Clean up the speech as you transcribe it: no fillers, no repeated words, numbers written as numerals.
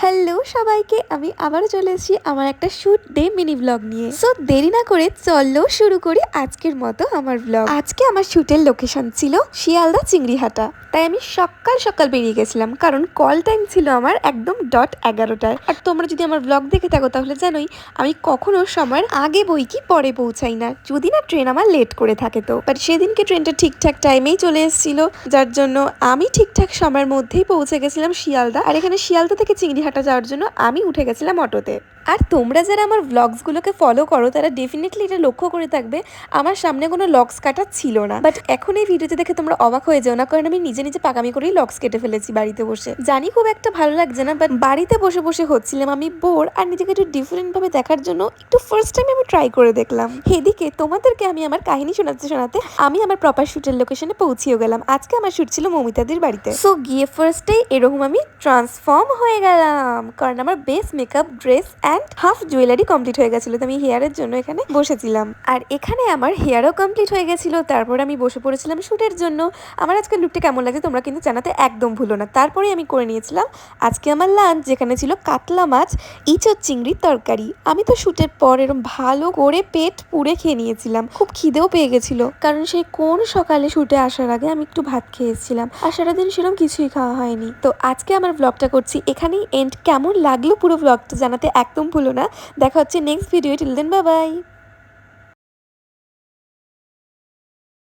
Hello সবাইকে, আমি আবারও চলে এসেছি আমার একটা শুট ডে মিনি ব্লগ নিয়ে। সো দেরি না করে চলো শুরু করি আজকের মতো আমার ব্লগ। আজকে আমার শুটের লোকেশন ছিল শিয়ালদা চিংড়িহাটা। তাই আমি সকাল সকাল বেরিয়ে গেছিলাম, কারণ কল টাইম ছিল আমার একদম 11:00। আর তোমরা যদি আমার ব্লগ দেখে থাকো তাহলে জানোই আমি কখনো সময়ের আগে বই কি পরে পৌঁছাই না, যদি না ট্রেন আমার লেট করে থাকে তো। বাট সেদিনকে ট্রেনটা ঠিকঠাক টাইমেই চলে এসেছিল, যার জন্য আমি ঠিকঠাক সময়ের মধ্যেই পৌঁছে গেছিলাম শিয়ালদা। আর এখানে শিয়ালদা থেকে চিংড়িহাটা যাওয়ার জন্য আমি উঠে গেছিলাম অটোতে। আর তোমরা যারা আমার ব্লগসগুলোকে ফলো করো তারা ডেফিনেটলি এটা লক্ষ্য করে থাকবে আমার সামনে কোনো লক্স কাটা ছিল না। বাট এখন এই ভিডিওতে দেখে তোমরা অবাক হয়ে যাও না, কারণ আমি নিজে নিজে পাকামি করেই লক্স কেটে ফেলেছি বাড়িতে বসে। জানি খুব একটা ভালো লাগছে না, বাট বাড়িতে বসে বসে হচ্ছিলাম আমি বোর, আর নিজেকে একটু ডিফারেন্ট ভাবে দেখার জন্য একটু ফার্স্ট টাইম আমি ট্রাই করে দেখলাম। এদিকে তোমাদেরকে আমি আমার কাহিনী শোনাতে শোনাতে আমি আমার প্রপার শুটের লোকেশনে পৌঁছেও গেলাম। আজকে আমার শুট ছিল মমিতাদির বাড়িতে। সো গিয়ে ফার্স্টেই এরকম আমি ট্রান্সফর্ম হয়ে গেলাম, কারণ আমার base makeup, dress and half jewellery complete হয়ে গেছিল। তো আমি হেয়ারের জন্য এখানে বসেছিলাম, আর এখানে আমার হেয়ারও কমপ্লিট হয়ে গেছিল। তারপরে আমি বসে পড়েছিলাম শুটের জন্য। আমার আজকে লুকটা কেমন লাগছে তোমরা কিন্তু জানাতে একদম ভুলো না। তারপরে আমি করে নিয়েছিলাম আজকে আমার লাঞ্চ, যেখানে ছিল কাতলা মাছ, ইঁচড় চিংড়ির তরকারি। আমি তো শুটের পর এরকম ভালো করে পেট পুড়ে খেয়ে নিয়েছিলাম, খুব খিদেও পেয়ে গেছিল, কারণ সেই কোন সকালে শুটে আসার আগে আমি একটু ভাত খেয়েছিলাম, আর সারাদিন সেরকম কিছুই খাওয়া হয়নি। তো আজকে আমার ব্লগটা করছি এখানেই এন্ড। কেমন লাগলো পুরো ব্লগটা জানাতে একদম ভুলো না। দেখা হচ্ছে next video. Till then bye by.